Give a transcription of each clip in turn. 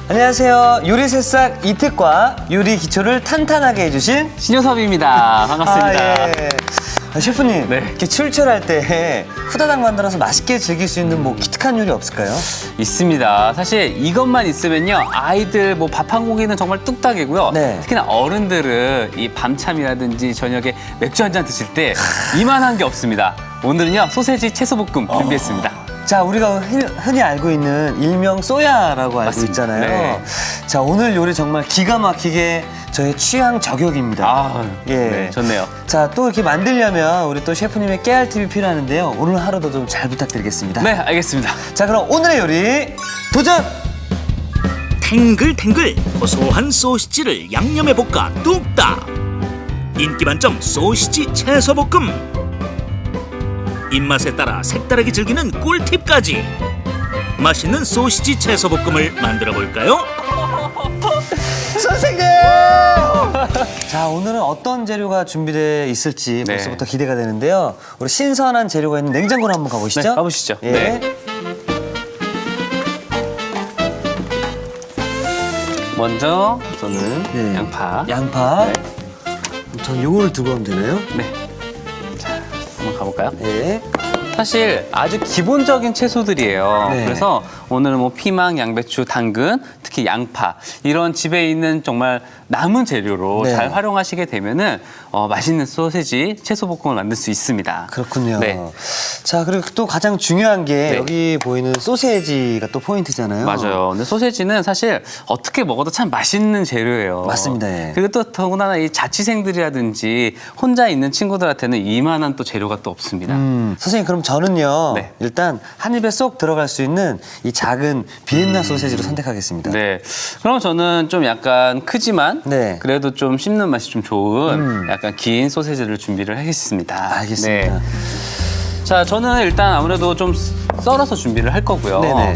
안녕하세요. 요리 새싹 이특과 요리 기초를 탄탄하게 해주신 신효섭입니다. 반갑습니다. 예. 셰프님, 네. 이렇게 출출할 때 후다닥 만들어서 맛있게 즐길 수 있는 뭐 기특한 요리 없을까요? 있습니다. 사실 이것만 있으면요, 아이들 뭐 밥 한 공기는 정말 뚝딱이고요. 네. 특히나 어른들은 이 밤참이라든지 저녁에 맥주 한 잔 드실 때 이만한 게 없습니다. 오늘은요, 소세지 채소볶음 준비했습니다. 자, 우리가 흔히 알고 있는 일명 쏘야라고 알고 맞습니다. 있잖아요. 네. 자, 오늘 요리 정말 기가 막히게 저의 취향 저격입니다. 아, 예. 네, 좋네요. 자, 또 이렇게 만들려면 우리 또 셰프님의 깨알팁이 필요하는데요. 오늘 하루도 좀 잘 부탁드리겠습니다. 네, 알겠습니다. 자, 그럼 오늘의 요리 도전! 탱글탱글 고소한 소시지를 양념에 볶아 뚝딱. 인기 만점 소시지 채소볶음. 입맛에 따라 색다르게 즐기는 꿀팁까지. 맛있는 소시지 채소볶음을 만들어 볼까요? 선생님! 자, 오늘은 어떤 재료가 준비되어 있을지 네. 벌써부터 기대가 되는데요. 우리 신선한 재료가 있는 냉장고로 한번 가보시죠. 네, 가보시죠. 예. 네. 먼저 저는 네. 양파. 양파. 네. 전 요거를 두고 하면 되나요? 네. 자, 한번 가볼까요? 예. 사실 아주 기본적인 채소들이에요. 네. 그래서 오늘은 뭐 피망, 양배추, 당근, 특히 양파 이런 집에 있는 정말 남은 재료로 네. 잘 활용하시게 되면은 맛있는 소세지 채소볶음을 만들 수 있습니다. 그렇군요. 네. 자, 그리고 또 가장 중요한 게 네. 여기 보이는 소세지가 또 포인트잖아요. 맞아요. 근데 소세지는 사실 어떻게 먹어도 참 맛있는 재료예요. 맞습니다. 예. 그리고 또 더군다나 이 자취생들이라든지 혼자 있는 친구들한테는 이만한 또 재료가 또 없습니다. 선생님, 그럼 저는요. 네. 일단 한 입에 쏙 들어갈 수 있는 이 작은 비엔나 소세지로 선택하겠습니다. 네. 그럼 저는 좀 약간 크지만 네. 그래도 좀 씹는 맛이 좀 좋은 약간 긴 소세지를 준비를 하겠습니다. 알겠습니다. 네. 자, 저는 일단 아무래도 좀 썰어서 준비를 할 거고요. 네네.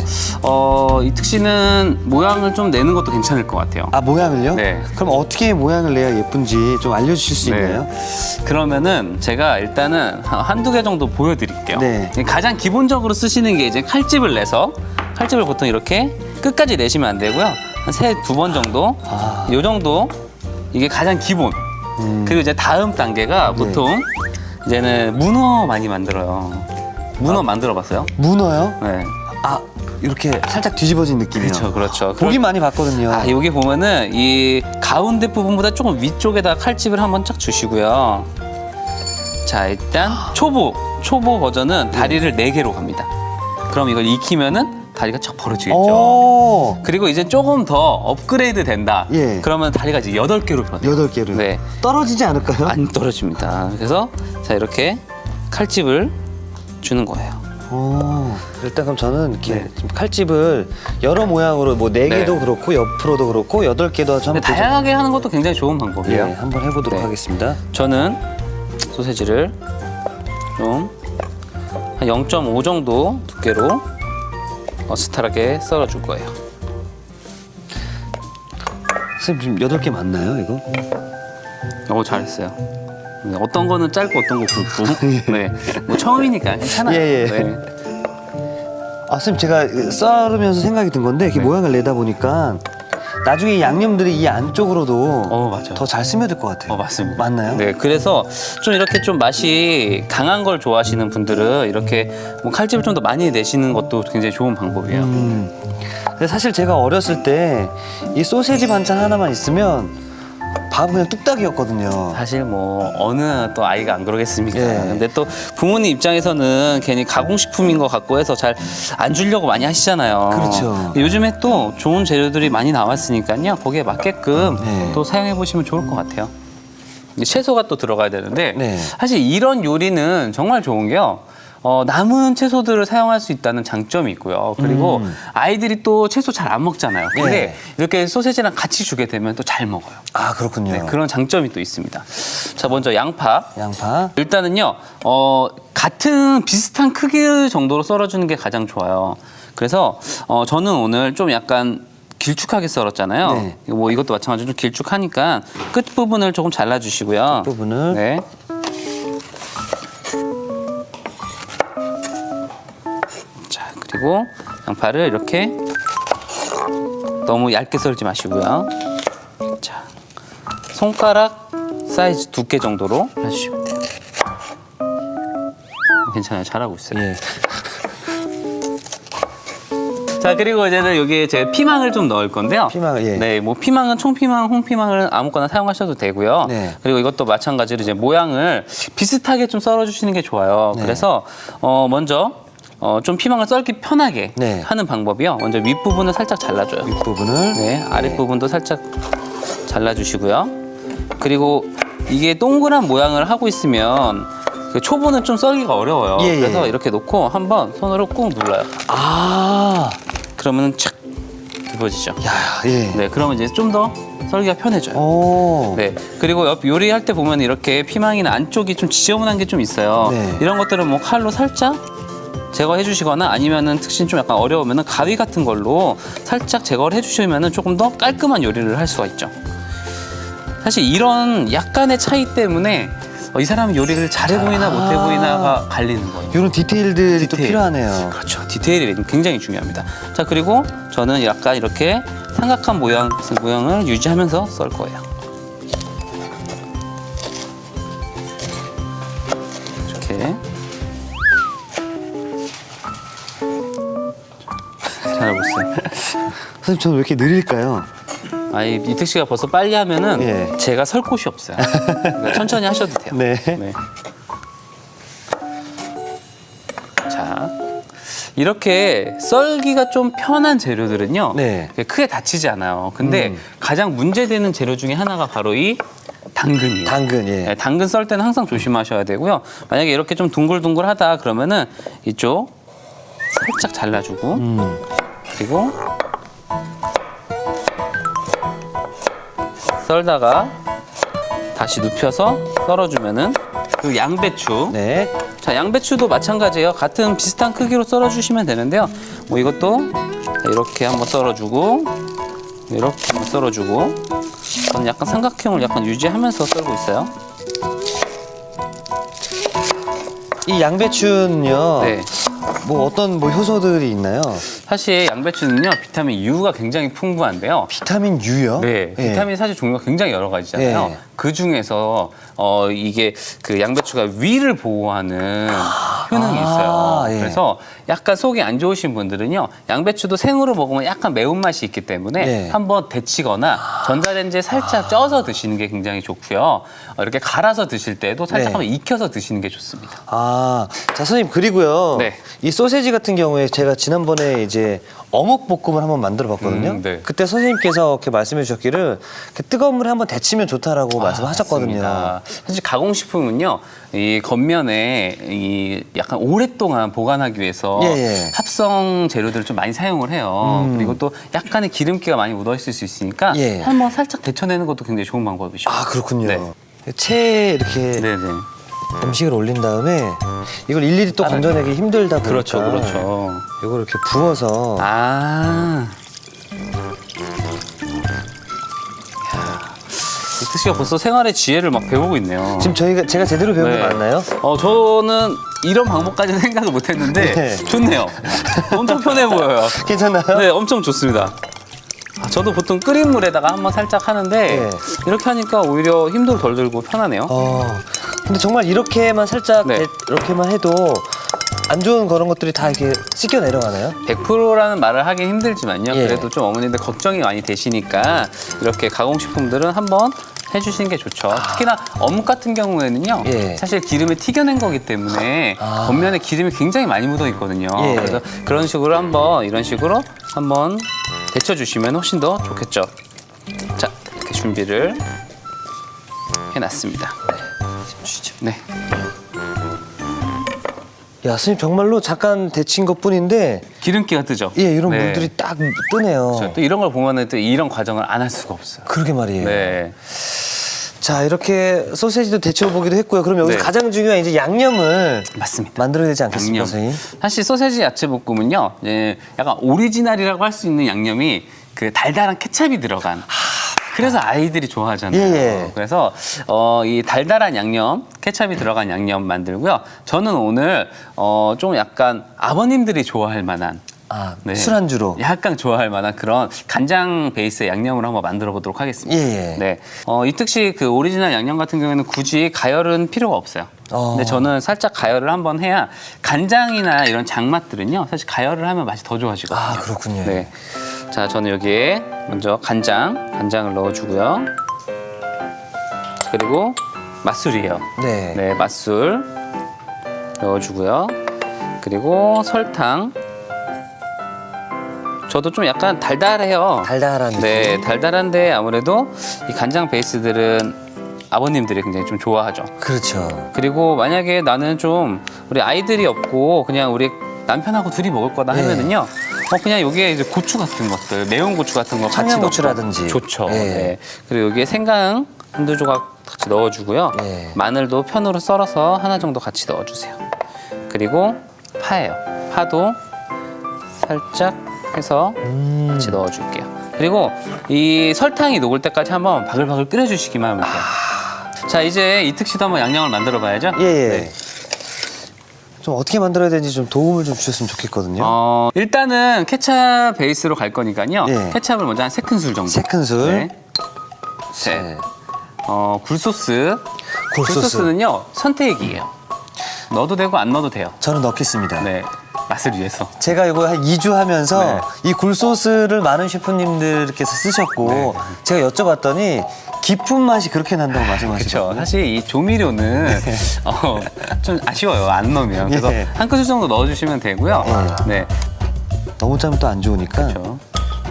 이특 씨는 모양을 좀 내는 것도 괜찮을 것 같아요. 아, 모양을요? 네. 그럼 어떻게 모양을 내야 예쁜지 좀 알려주실 수 있나요? 그러면은 제가 일단은 한두 개 정도 보여드릴게요. 네. 가장 기본적으로 쓰시는 게 이제 칼집을 내서 칼집을 보통 이렇게 끝까지 내시면 안 되고요. 한 두 번 정도, 요 정도 이게 가장 기본. 그리고 이제 다음 단계가 보통 이제는 문어 많이 만들어요. 문어 만들어봤어요? 문어요? 네. 아, 이렇게 살짝 뒤집어진 느낌이요. 그렇죠, 그렇죠. 보기 많이 봤거든요. 아, 여기 보면은 이 가운데 부분보다 조금 위쪽에다 칼집을 한번 쫙 주시고요. 자, 일단 초보 버전은 다리를 4개로 갑니다. 그럼 이걸 익히면은 다리가 쫙 벌어지겠죠. 오, 그리고 이제 조금 더 업그레이드 된다. 예. 그러면 다리가 이제 8개로 변해요. 8개를. 네. 떨어지지 않을까요? 안 떨어집니다. 그래서 자, 이렇게 칼집을 주는 거예요. 오, 일단 그럼 저는 이렇게 네. 좀 칼집을 여러 모양으로 뭐 4개도 네. 그렇고 옆으로도 그렇고 8개도 한번 근데 다양하게 하는 것도 굉장히 좋은 방법이에요. 예, 한번 해보도록 네. 하겠습니다. 저는 소세지를 좀 한 0.5 정도 두께로 어슷하게 썰어줄 거예요. 선생님 지금 8개 맞나요, 이거? 잘했어요. 네, 어떤 거는 짧고 어떤 거 굵고. 네. 뭐 처음이니까 괜찮아요. 예, 예. 네. 아, 선생님 제가 썰으면서 생각이 든 건데 이렇게 네. 모양을 내다 보니까 나중에 이 양념들이 이 안쪽으로도 맞아요. 더 잘 스며들 것 같아요. 맞습니다. 맞나요? 네, 그래서 좀 이렇게 좀 맛이 강한 걸 좋아하시는 분들은 이렇게 뭐 칼집을 좀 더 많이 내시는 것도 굉장히 좋은 방법이에요. 근데 사실 제가 어렸을 때 이 소세지 반찬 하나만 있으면 밥은 그냥 뚝딱이었거든요. 사실 뭐 어느 또 아이가 안 그러겠습니까? 예. 근데 또 부모님 입장에서는 괜히 가공식품인 것 같고 해서 잘 안 주려고 많이 하시잖아요. 그렇죠. 요즘에 또 좋은 재료들이 많이 나왔으니까요. 거기에 맞게끔 네. 또 사용해 보시면 좋을 것 같아요. 이제 채소가 또 들어가야 되는데 네. 사실 이런 요리는 정말 좋은 게요. 남은 채소들을 사용할 수 있다는 장점이 있고요. 그리고 아이들이 또 채소 잘 안 먹잖아요. 근데 네. 이렇게 소세지랑 같이 주게 되면 또 잘 먹어요. 아, 그렇군요. 네, 그런 장점이 또 있습니다. 자, 먼저 양파. 양파. 일단은요, 같은 비슷한 크기 정도로 썰어주는 게 가장 좋아요. 그래서 저는 오늘 좀 약간 길쭉하게 썰었잖아요. 네. 뭐 이것도 마찬가지로 좀 길쭉하니까 끝 부분을 조금 잘라주시고요. 부분을. 네. 자, 그리고 양파를 이렇게 너무 얇게 썰지 마시고요. 자, 손가락 사이즈 두께 정도로 해주시면 돼요. 괜찮아요. 잘하고 있어요. 예. 자, 그리고 이제는 여기에 제 피망을 좀 넣을 건데요. 피망을, 예. 네, 뭐 피망은 총피망, 홍피망을 아무거나 사용하셔도 되고요. 네. 그리고 이것도 마찬가지로 이제 모양을 비슷하게 좀 썰어주시는 게 좋아요. 네. 그래서 먼저 좀 피망을 썰기 편하게 네. 하는 방법이요. 먼저 윗부분을 살짝 잘라줘요. 윗부분을. 네, 아랫부분도 살짝 잘라주시고요. 그리고 이게 동그란 모양을 하고 있으면 그 초보는 좀 썰기가 어려워요. 예, 예. 그래서 이렇게 놓고 한번 손으로 꾹 눌러요. 아, 그러면은 착 굽어지죠. 야, 예. 네, 그러면 이제 좀 더 썰기가 편해져요. 오. 네, 그리고 요리할 때 보면 이렇게 피망이나 안쪽이 좀 지저분한 게 좀 있어요. 네. 이런 것들은 뭐 칼로 살짝 제거해 주시거나 아니면은 특신 좀 약간 어려우면은 가위 같은 걸로 살짝 제거를 해 주시면은 조금 더 깔끔한 요리를 할 수가 있죠. 사실 이런 약간의 차이 때문에 이 사람이 요리를 잘해 보이나 못해 보이나가 갈리는 거예요. 이런 디테일들이 또 디테일. 필요하네요. 그렇죠. 디테일이 굉장히 중요합니다. 자, 그리고 저는 약간 이렇게 삼각한 모양을 유지하면서 썰 거예요. 이렇게. 잘하고 있어요. 선생님, 저는 왜 이렇게 느릴까요? 이택 씨가 벌써 빨리 하면은 예. 제가 설 곳이 없어요. 그러니까 천천히 하셔도 돼요. 네. 자, 이렇게 썰기가 좀 편한 재료들은요. 네. 크게 다치지 않아요. 근데 가장 문제되는 재료 중에 하나가 바로 이 당근이에요. 당근, 예. 네, 당근 썰 때는 항상 조심하셔야 되고요. 만약에 이렇게 좀 둥글둥글하다 그러면은 이쪽 살짝 잘라주고 그리고 썰다가 다시 눕혀서 썰어주면은 그리고 양배추. 네. 자, 양배추도 마찬가지예요. 같은 비슷한 크기로 썰어주시면 되는데요. 뭐 이것도 이렇게 한번 썰어주고 이렇게 한번 썰어주고 저는 약간 삼각형을 약간 유지하면서 썰고 있어요. 이 양배추는요. 네. 뭐 어떤 뭐 효소들이 있나요? 사실 양배추는요 비타민 U가 굉장히 풍부한데요. 비타민 U요? 네, 예. 비타민 사실 종류가 굉장히 여러 가지잖아요. 예. 그 중에서 이게 그 양배추가 위를 보호하는 효능이 있어요. 예. 그래서 약간 속이 안 좋으신 분들은요, 양배추도 생으로 먹으면 약간 매운맛이 있기 때문에 예. 한번 데치거나 전자레인지에 살짝 쪄서 드시는 게 굉장히 좋고요. 이렇게 갈아서 드실 때도 살짝 네. 한번 익혀서 드시는 게 좋습니다. 자, 선생님, 그리고요. 네. 이 소세지 같은 경우에 제가 지난번에 이제 어묵 볶음을 한번 만들어 봤거든요. 네. 그때 선생님께서 이렇게 말씀해 주셨기를 뜨거운 물에 한번 데치면 좋다라고 말씀하셨거든요. 맞습니다. 사실 가공식품은요, 이 겉면에 이 약간 오랫동안 보관하기 위해서 예. 합성 재료들을 좀 많이 사용을 해요. 그리고 또 약간의 기름기가 많이 묻어 있을 수 있으니까 예. 한번 살짝 데쳐내는 것도 굉장히 좋은 방법이죠. 아, 그렇군요. 네. 체에 이렇게 네네. 음식을 올린 다음에 이걸 일일이 또 건져내기 힘들다 보니까 그렇죠. 이걸 이렇게 부어서 이특 씨가 벌써 생활의 지혜를 막 배우고 있네요. 지금 제가 제대로 배운 게 네. 맞나요? 저는 이런 방법까지는 생각을 못 했는데 네. 좋네요. 엄청 편해 보여요. 괜찮나요? 네, 엄청 좋습니다. 저도 보통 끓인 물에다가 한번 살짝 하는데 네. 이렇게 하니까 오히려 힘도 덜 들고 편하네요. 근데 정말 이렇게만 살짝 네. 이렇게만 해도 안 좋은 그런 것들이 다 이렇게 씻겨 내려가나요? 100%라는 말을 하긴 힘들지만요. 예. 그래도 좀 어머님들 걱정이 많이 되시니까 이렇게 가공식품들은 한번 해주시는 게 좋죠. 특히나 어묵 같은 경우에는요. 예. 사실 기름을 튀겨낸 거기 때문에 겉면에 기름이 굉장히 많이 묻어 있거든요. 예. 그래서 그런 식으로 한번 이런 식으로 한번 데쳐주시면 훨씬 더 좋겠죠. 자, 이렇게 준비를 해놨습니다. 네. 야, 선생님 정말로 잠깐 데친 것뿐인데 기름기가 뜨죠. 예, 이런 네. 물들이 딱 뜨네요. 그렇죠. 또 이런 걸 보면은 또 이런 과정을 안 할 수가 없어요. 그러게 말이에요. 네. 자, 이렇게 소세지도 데쳐보기도 했고요. 그럼 여기서 네. 가장 중요한 이제 양념을 맞습니다. 만들어야 되지 않겠습니까, 양념. 선생님? 사실 소세지 야채 볶음은요, 이제 약간 오리지널이라고 할 수 있는 양념이 그 달달한 케찹이 들어간. 그래서 아이들이 좋아하잖아요. 예. 그래서 이 달달한 양념, 케찹이 들어간 양념 만들고요. 저는 오늘 좀 약간 아버님들이 좋아할 만한 아, 네. 술안주로. 약간 좋아할 만한 그런 간장 베이스의 양념을 한번 만들어 보도록 하겠습니다. 예, 예. 네. 이특식 그 오리지널 양념 같은 경우에는 굳이 가열은 필요가 없어요. 근데 저는 살짝 가열을 한번 해야 간장이나 이런 장맛들은요, 사실 가열을 하면 맛이 더 좋아지거든요. 아, 그렇군요. 네. 자, 저는 여기에 먼저 간장을 넣어주고요. 그리고 맛술이에요. 네. 네, 맛술 넣어주고요. 그리고 설탕. 저도 좀 약간 달달해요. 달달한 느낌. 네, 달달한데 아무래도 이 간장 베이스들은 아버님들이 굉장히 좀 좋아하죠. 그렇죠. 그리고 만약에 나는 좀 우리 아이들이 없고 그냥 우리 남편하고 둘이 먹을 거다 네. 하면은요. 그냥 여기에 이제 고추 같은 것들, 매운 고추 같은 거 같이 넣고 청양고추라든지. 좋죠. 예. 네. 그리고 여기에 생강 한두 조각 같이 넣어주고요. 예. 마늘도 편으로 썰어서 하나 정도 같이 넣어주세요. 그리고 파예요. 파도 살짝 해서 같이 넣어줄게요. 그리고 이 설탕이 녹을 때까지 한번 바글바글 끓여주시기만 하면 돼요. 자, 이제 이특 씨도 한번 양념을 만들어 봐야죠. 예, 예. 네. 좀 어떻게 만들어야 되는지 좀 도움을 좀 주셨으면 좋겠거든요. 일단은 케찹 베이스로 갈 거니까요. 예. 케찹을 먼저 한 3큰술 정도. 3큰술. 네. 셋. 네. 굴소스. 굴소스. 굴소스는요, 선택이에요. 넣어도 되고 안 넣어도 돼요. 저는 넣겠습니다. 네. 맛을 위해서. 제가 이거 한 2주 하면서 네. 이 굴소스를 많은 셰프님들께서 쓰셨고 제가 여쭤봤더니 깊은 맛이 그렇게 난다고 그렇죠. 말씀하시죠. 사실 이 조미료는 좀 아쉬워요. 안 넣으면. 그래서 예. 한 큰술 정도 넣어주시면 되고요. 네. 너무 짜면 또 안 좋으니까 그렇죠.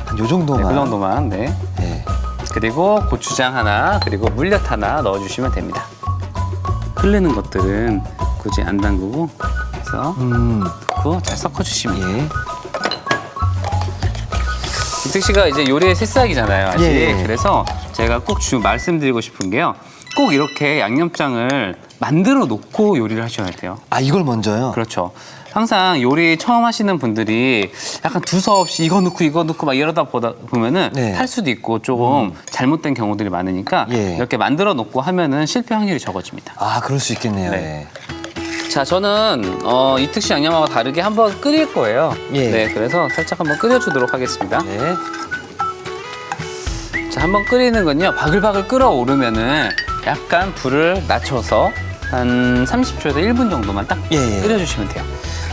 한 요 네, 정도만. 그 정도만. 네. 예. 그리고 고추장 하나, 그리고 물엿 하나 넣어주시면 됩니다. 흐르는 것들은 굳이 안 담그고 해서 넣고 잘 섞어주시면. 예. 이특 씨가 이제 요리의 새싹이잖아요, 아직. 예. 그래서 제가 꼭 말씀드리고 싶은 게요. 꼭 이렇게 양념장을 만들어 놓고 요리를 하셔야 돼요. 아, 이걸 먼저요? 그렇죠. 항상 요리 처음 하시는 분들이 약간 두서없이 이거 넣고 막 이러다 보면은 네. 탈 수도 있고 조금 잘못된 경우들이 많으니까 예. 이렇게 만들어 놓고 하면은 실패 확률이 적어집니다. 아, 그럴 수 있겠네요. 네. 자, 저는 이특 씨 양념하고 다르게 한번 끓일 거예요. 예. 네, 그래서 살짝 한번 끓여주도록 하겠습니다. 예. 네. 자, 한번 끓이는 건요, 바글바글 끓어오르면은 약간 불을 낮춰서 한 30초에서 1분 정도만 딱 예, 예. 끓여주시면 돼요.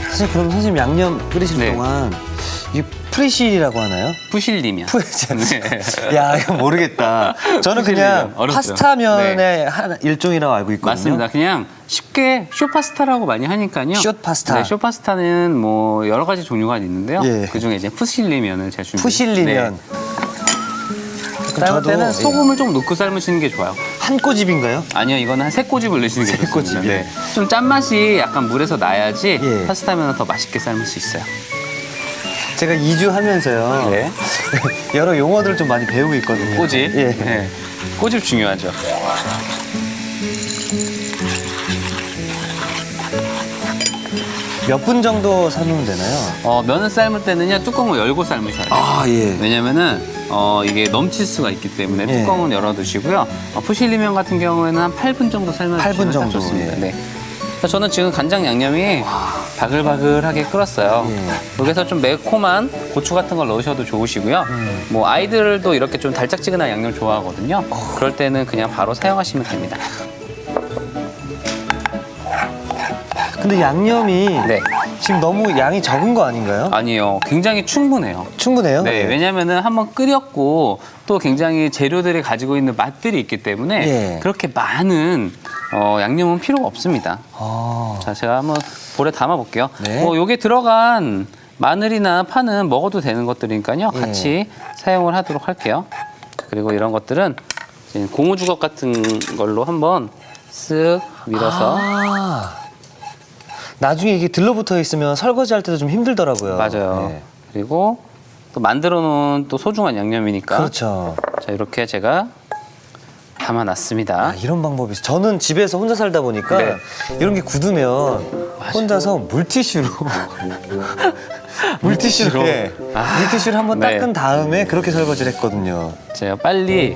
사실 그럼 선생님 양념 끓이시는 네. 동안 이 프리실이라고 하나요? 부실리면. 네. 야, 이거 모르겠다. 저는 그냥 어렵죠. 파스타면의 네. 한 일종이라고 알고 있거든요. 맞습니다. 그냥 쉽게 쇼파스타라고 많이 하니까요. 숏파스타. 네, 쇼파스타는 뭐 여러 가지 종류가 있는데요. 예. 그 중에 이제 푸실리면을 제가 준비. 푸실리면. 그럼 삶을 저도, 때는 예. 소금을 좀 넣고 삶으시는 게 좋아요. 한 꼬집인가요? 아니요, 이거는 한 3꼬집을 넣으시는 게 세 좋습니다. 꼬집이요? 네. 좀 짠맛이 약간 물에서 나야지 예. 파스타면은 더 맛있게 삶을 수 있어요. 제가 2주 하면서요. 네. 여러 용어들을 좀 많이 배우고 있거든요. 꼬집. 예. 네. 꼬집 중요하죠. 몇 분 정도 삶으면 되나요? 면을 삶을 때는요, 뚜껑을 열고 삶으셔야 돼요. 아, 예. 왜냐면은 이게 넘칠 수가 있기 때문에 예. 뚜껑은 열어두시고요. 푸실리면 같은 경우에는 한 8분 정도 8분 삶아주시면 딱 정도, 좋습니다. 예. 네. 그래서 저는 지금 간장 양념이 바글바글하게 끓었어요. 예. 여기서 좀 매콤한 고추 같은 걸 넣으셔도 좋으시고요. 뭐 아이들도 이렇게 좀 달짝지근한 양념 좋아하거든요. 그럴 때는 그냥 바로 사용하시면 됩니다. 근데 양념이 네. 지금 너무 양이 적은 거 아닌가요? 아니요, 굉장히 충분해요. 충분해요? 네, 왜냐면은 한번 끓였고 또 굉장히 재료들이 가지고 있는 맛들이 있기 때문에 예. 그렇게 많은 양념은 필요가 없습니다. 아, 자, 제가 한번 볼에 담아 볼게요. 네. 요게 들어간 마늘이나 파는 먹어도 되는 것들이니까요. 예. 같이 사용을 하도록 할게요. 그리고 이런 것들은 이제 고무주걱 같은 걸로 한번 쓱 밀어서 아. 나중에 이게 들러붙어 있으면 설거지 할 때도 좀 힘들더라고요. 맞아요. 네. 그리고 또 만들어 놓은 또 소중한 양념이니까 그렇죠. 자, 이렇게 제가 담아놨습니다. 아, 이런 방법이 있어요. 저는 집에서 혼자 살다 보니까 네. 이런 게 굳으면 혼자서 물티슈로 물티슈로 예. 물티슈를 한번 네. 닦은 다음에 그렇게 설거지를 했거든요. 제가 빨리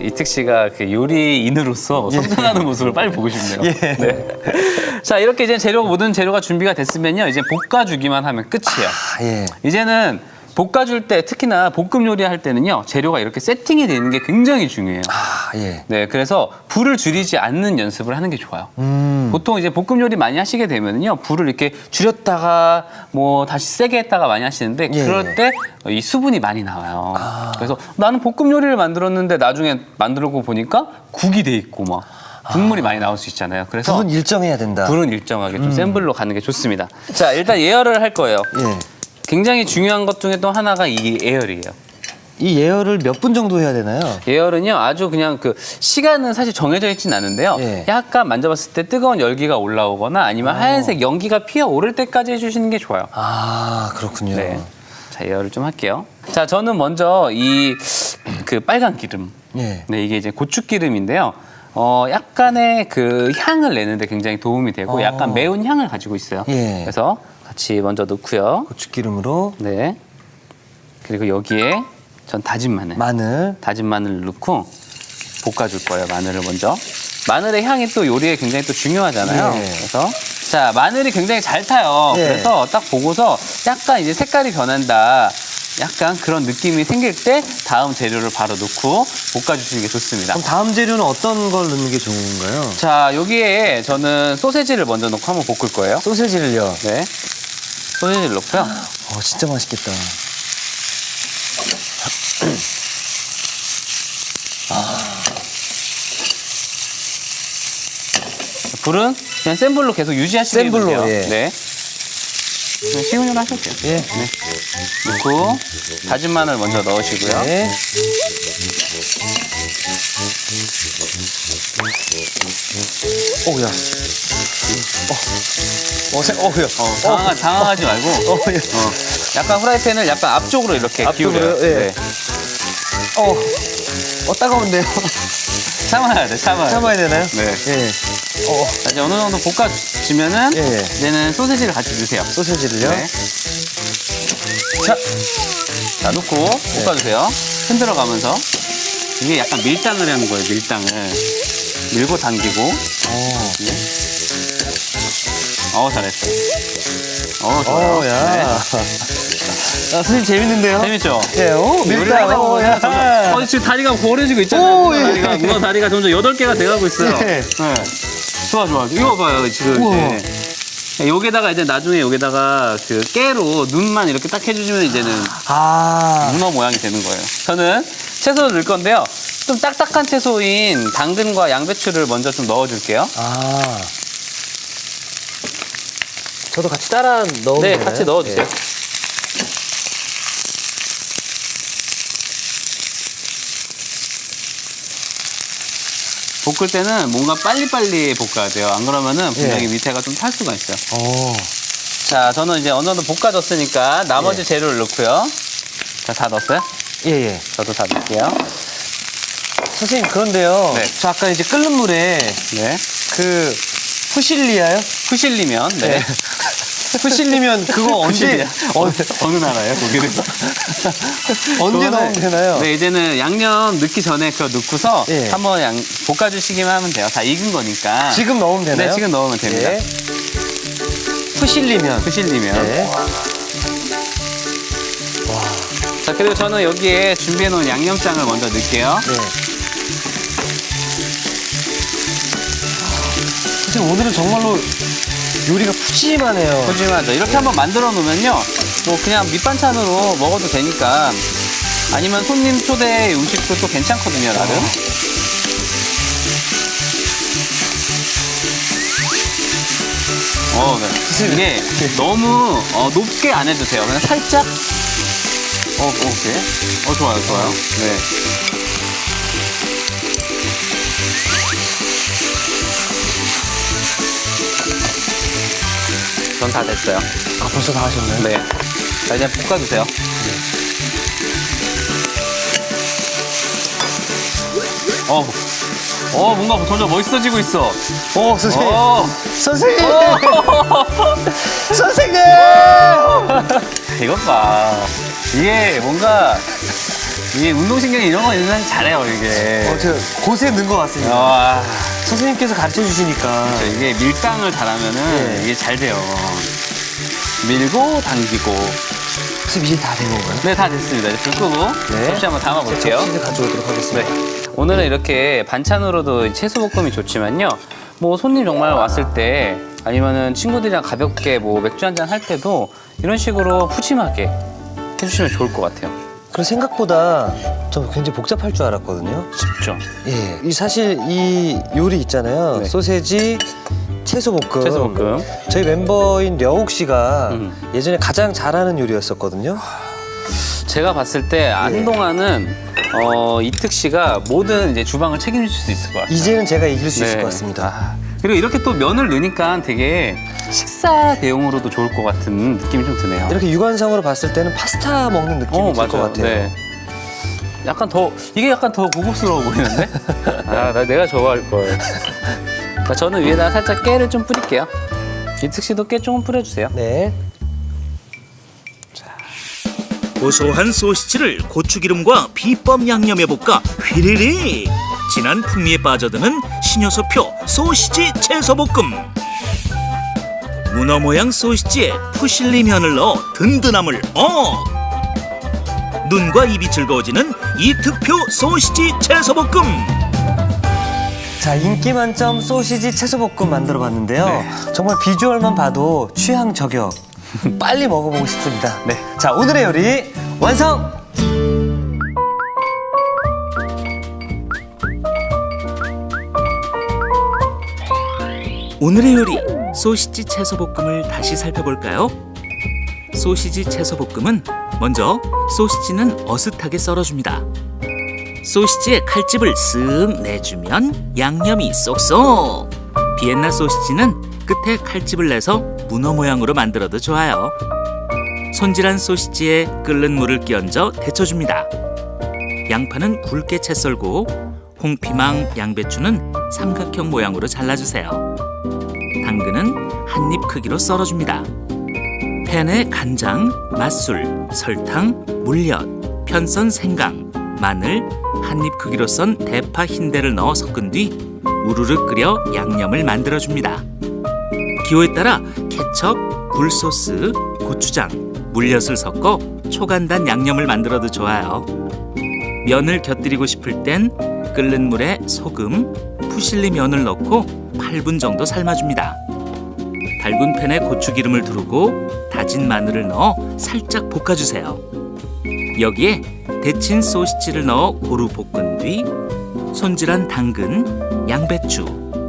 이특 씨가 요리인으로서 성장하는 모습을 빨리 보고 싶네요. 예. 네. 자, 이렇게 이제 모든 재료가 준비가 됐으면요. 이제 볶아주기만 하면 끝이에요. 아, 예. 이제는 볶아줄 때 특히나 볶음 요리 할 때는요. 재료가 이렇게 세팅이 되는 게 굉장히 중요해요. 아, 예. 네, 그래서 불을 줄이지 않는 연습을 하는 게 좋아요. 보통 이제 볶음 요리 많이 하시게 되면요. 불을 이렇게 줄였다가 뭐 다시 세게 했다가 많이 하시는데 예. 그럴 때 이 수분이 많이 나와요. 그래서 나는 볶음 요리를 만들었는데 나중에 만들고 보니까 국이 돼 있고 막 국물이 많이 나올 수 있잖아요. 그래서 불은 일정해야 된다. 불은 일정하게 좀 센 불로 가는 게 좋습니다. 자, 일단 예열을 할 거예요. 예. 굉장히 중요한 것 중에 또 하나가 이 예열이에요. 이 예열을 몇 분 정도 해야 되나요? 예열은요, 아주 그냥 그 시간은 사실 정해져 있진 않은데요. 예. 약간 만져봤을 때 뜨거운 열기가 올라오거나 아니면 하얀색 연기가 피어 오를 때까지 해주시는 게 좋아요. 아, 그렇군요. 네. 자, 예열을 좀 할게요. 자, 저는 먼저 이 그 빨간 기름. 예. 네, 이게 이제 고추기름인데요. 약간의 그 향을 내는데 굉장히 도움이 되고 약간 매운 향을 가지고 있어요. 예. 그래서 같이 먼저 넣고요. 고추기름으로 네. 그리고 여기에 전 다진 마늘. 마늘. 다진 마늘을 넣고 볶아줄 거예요. 마늘을 먼저. 마늘의 향이 또 요리에 굉장히 또 중요하잖아요. 예. 그래서 자, 마늘이 굉장히 잘 타요. 예. 그래서 딱 보고서 약간 이제 색깔이 변한다. 약간 그런 느낌이 생길 때 다음 재료를 바로 넣고 볶아주시는 게 좋습니다. 그럼 다음 재료는 어떤 걸 넣는 게 좋은가요? 자, 여기에 저는 소세지를 먼저 넣고 한번 볶을 거예요. 소세지를요. 네. 소세지를 넣고요. 진짜 맛있겠다. 불은 그냥 센 불로 계속 유지하시면 센 불로, 돼요. 예. 네. 그냥 쉬운 일 하셔도 돼요. 예. 네. 넣고 다진 마늘 먼저 넣으시고요. 네. 오야. 어우야. 당황하지 말고 예. 약간 후라이팬을 약간 앞쪽으로 이렇게 앞쪽으로요? 기울여요. 예. 네. 따가운데요. 참아야 돼, 참아야 돼. 참아야 되나요? 네. 예. 자, 이제 어느 정도 볶아주시면은 예. 이제는 소세지를 같이 넣으세요. 소세지를요. 네. 자, 넣고 네. 볶아주세요. 흔들어가면서 이게 약간 밀당을 하는 거예요. 밀당을 밀고 당기고. 네. 잘했어요. 좋아요. 야. 네. 선생님 재밌는데요? 재밌죠? 예. 밀당. 야. 지금 다리가 고려지고 있잖아요. 오, 예. 문어 다리가 점점 8개가 돼가고 있어요. 네. 좋아. 이거 봐요. 지금 우와. 이제. 여기다가 이제 나중에 여기다가 그 깨로 눈만 이렇게 딱 해주시면 이제는 문어 모양이 되는 거예요. 저는 채소를 넣을 건데요. 좀 딱딱한 채소인 당근과 양배추를 먼저 좀 넣어줄게요. 저도 같이 따라 넣으면 네, 되나요? 같이 넣어주세요. 예. 볶을 때는 뭔가 빨리빨리 볶아야 돼요. 안 그러면은 분명히 예. 밑에가 좀 탈 수가 있어요. 자, 저는 이제 어느 정도 볶아졌으니까 나머지 예. 재료를 넣고요. 자, 다 넣었어요? 예. 저도 다 넣을게요. 선생님 그런데요. 네. 저 아까 이제 끓는 물에 네. 그 푸실리아요? 푸실리면, 네. 푸실리면 그거 언제 어느 나라예요, 거기는? 언제 넣으면 되나요? 네, 이제는 양념 넣기 전에 그거 넣고서 예. 한번 볶아주시기만 하면 돼요. 다 익은 거니까. 지금 넣으면 되나요? 네, 지금 넣으면 됩니다. 예. 푸실리면. 푸실리면. 네. 자, 그리고 저는 여기에 준비해놓은 양념장을 먼저 넣을게요. 네. 선생님 오늘은 정말로 요리가 푸짐하네요. 푸짐하죠. 이렇게 한번 만들어 놓으면요. 뭐 그냥 밑반찬으로 먹어도 되니까. 아니면 손님 초대 음식도 또 괜찮거든요, 나름. 네. 이게 너무 높게 안 해도 돼요. 그냥 살짝. 오케이. 좋아요. 네. 전 다 됐어요. 벌써 다 하셨나요? 네. 자, 이제 볶아주세요. 뭔가 점점 멋있어지고 있어. 선생님. 선생님! 선생님! 이것 봐. 이게 뭔가 이게 운동신경이 이런 거 있는 사람이 잘해요, 이게. 제가 곳에 넣은 것 같습니다. 와, 선생님께서 가르쳐 주시니까. 이게 밀당을 잘하면은 네. 이게 잘 돼요. 밀고 당기고. 선생님 이제 다 된 건가요? 네, 다 됐습니다. 이제 불 끄고 네. 접시 한번 담아볼게요. 접시를 가져오도록 하겠습니다. 네. 오늘은 이렇게 반찬으로도 채소볶음이 좋지만요. 뭐 손님 정말 왔을 때 아니면은 친구들이랑 가볍게 뭐 맥주 한잔 할 때도 이런 식으로 푸짐하게 해주시면 좋을 것 같아요. 그리고 생각보다 좀 굉장히 복잡할 줄 알았거든요. 쉽죠? 예, 이 사실 이 요리 있잖아요. 네. 소세지 채소볶음. 채소볶음. 저희 멤버인 려욱 씨가 음. 예전에 가장 잘하는 요리였었거든요. 제가 봤을 때 한동안은 이특 씨가 모든 이제 주방을 책임질 수도 있을 것 같아요. 이제는 제가 이길 수 있을 네. 것 같습니다. 아, 그리고 이렇게 또 면을 넣으니까 되게 식사 대용으로도 좋을 것 같은 느낌이 좀 드네요. 이렇게 육안상으로 봤을 때는 파스타 먹는 느낌이 들 것 같아요. 네. 약간 더 이게 약간 더 고급스러워 보이는데? 내가 좋아할 걸. 자, 저는 위에다 살짝 깨를 좀 뿌릴게요. 이특 씨도 깨 조금 뿌려주세요. 네. 고소한 소시지를 고추기름과 비법 양념에 볶아 휘리릭 진한 풍미에 빠져드는 신여소표 소시지 채소볶음. 문어 모양 소시지에 푸실리 면을 넣어 든든함을 눈과 입이 즐거워지는 이특표 소시지 채소볶음. 자, 인기 만점 소시지 채소볶음 만들어 봤는데요. 네. 정말 비주얼만 봐도 취향 저격. 빨리 먹어보고 싶습니다. 네. 자, 오늘의 요리 완성! 오늘의 요리 소시지 채소볶음을 다시 살펴볼까요? 소시지 채소볶음은 먼저 소시지는 어슷하게 썰어줍니다. 소시지에 칼집을 쓱 내주면 양념이 쏙쏙. 비엔나 소시지는 끝에 칼집을 내서 문어 모양으로 만들어도 좋아요. 손질한 소시지에 끓는 물을 끼얹어 데쳐줍니다. 양파는 굵게 채 썰고 홍피망, 양배추는 삼각형 모양으로 잘라주세요. 당근은 한 입 크기로 썰어줍니다. 팬에 간장, 맛술, 설탕, 물엿, 편선 생강, 마늘, 한 입 크기로 썬 대파 흰대를 넣어 섞은 뒤 우르르 끓여 양념을 만들어줍니다. 기호에 따라 케첩, 굴소스, 고추장, 물엿을 섞어 초간단 양념을 만들어도 좋아요. 면을 곁들이고 싶을 땐 끓는 물에 소금, 푸실리 면을 넣고 8분 정도 삶아줍니다. 달군 팬에 고추기름을 두르고 다진 마늘을 넣어 살짝 볶아주세요. 여기에 데친 소시지를 넣어 고루 볶은 뒤 손질한 당근, 양배추,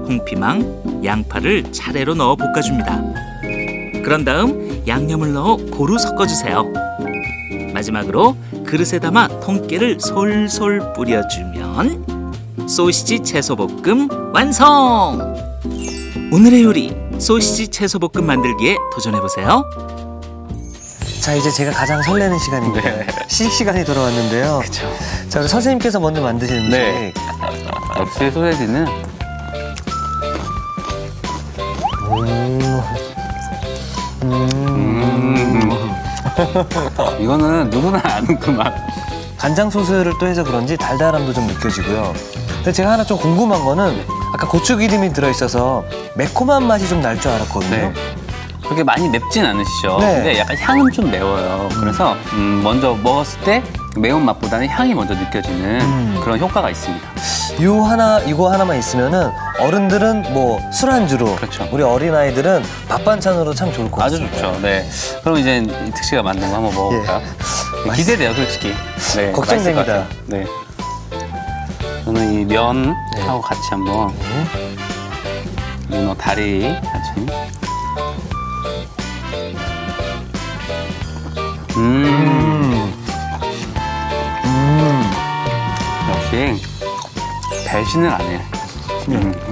홍피망, 양파를 차례로 넣어 볶아줍니다. 그런 다음 양념을 넣어 고루 섞어주세요. 마지막으로 그릇에 담아 통깨를 솔솔 뿌려주면 소시지 채소볶음 완성! 오늘의 요리 소시지 채소볶음 만들기에 도전해보세요. 자, 이제 제가 가장 설레는 시간입니다. 네. 시식 시간이 돌아왔는데요. 그렇죠. 자, 우리 선생님께서 먼저 만드신 음식. 네. 역시 소세지는 이거는 누구나 아는 그 맛. 간장 소스를 또 해서 그런지 달달함도 좀 느껴지고요. 근데 제가 하나 좀 궁금한 거는 아까 고추기름이 들어있어서 매콤한 맛이 좀 날 줄 알았거든요. 네. 그렇게 많이 맵진 않으시죠? 네. 근데 약간 향은 좀 매워요. 그래서 먼저 먹었을 때 매운 맛보다는 향이 먼저 느껴지는 그런 효과가 있습니다. 이거 하나만 있으면은 어른들은 뭐 술안주로, 그렇죠. 우리 어린아이들은 밥 반찬으로 참 좋을 것 아주 같습니다. 좋죠. 네. 그럼 이제 이특 씨가 만든 거 한번 먹어볼까요? 네, 기대돼요, 솔직히. 네, 걱정됩니다. 맛있을 것 같아요. 네. 저는 이 면하고 같이 한번 문어 다리 같이. 역시 배신을 안 해요.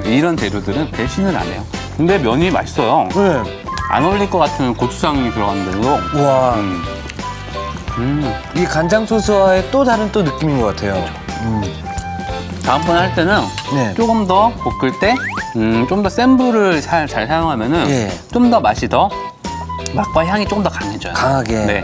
이런 재료들은 배신을 안 해요. 근데 면이 맛있어요. 네. 안 어울릴 것 같은 고추장이 들어갔는데도 우와, 이 이 간장 소스와의 또 다른 또 느낌인 것 같아요. 다음번에 할 때는 네. 조금 더 볶을 때 좀 더 센 불을 잘 사용하면은 예. 좀 더 맛이 더 맛과 향이 조금 더 강해져요. 강하게. 네.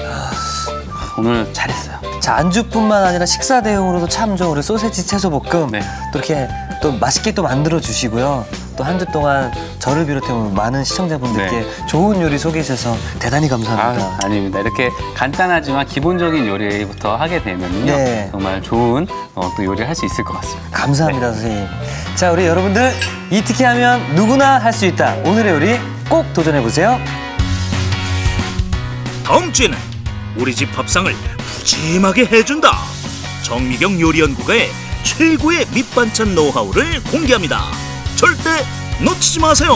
오늘 잘했어요. 자, 안주뿐만 아니라 식사 대용으로도 참 좋은 우리 소세지 채소 볶음 네. 또 이렇게 또 맛있게 또 만들어 주시고요. 또 한 주 동안 저를 비롯해 많은 시청자분들께 좋은 요리 소개해 주셔서 대단히 감사합니다. 아닙니다. 이렇게 간단하지만 기본적인 요리부터 하게 되면요. 네. 정말 좋은 또 요리를 할 수 있을 것 같습니다. 감사합니다, 선생님. 자, 우리 여러분들 이특히 하면 누구나 할 수 있다. 오늘의 요리 꼭 도전해 보세요. 다음 주에는 우리 집 밥상을 푸짐하게 해준다. 정미경 요리연구가의 최고의 밑반찬 노하우를 공개합니다. 절대 놓치지 마세요.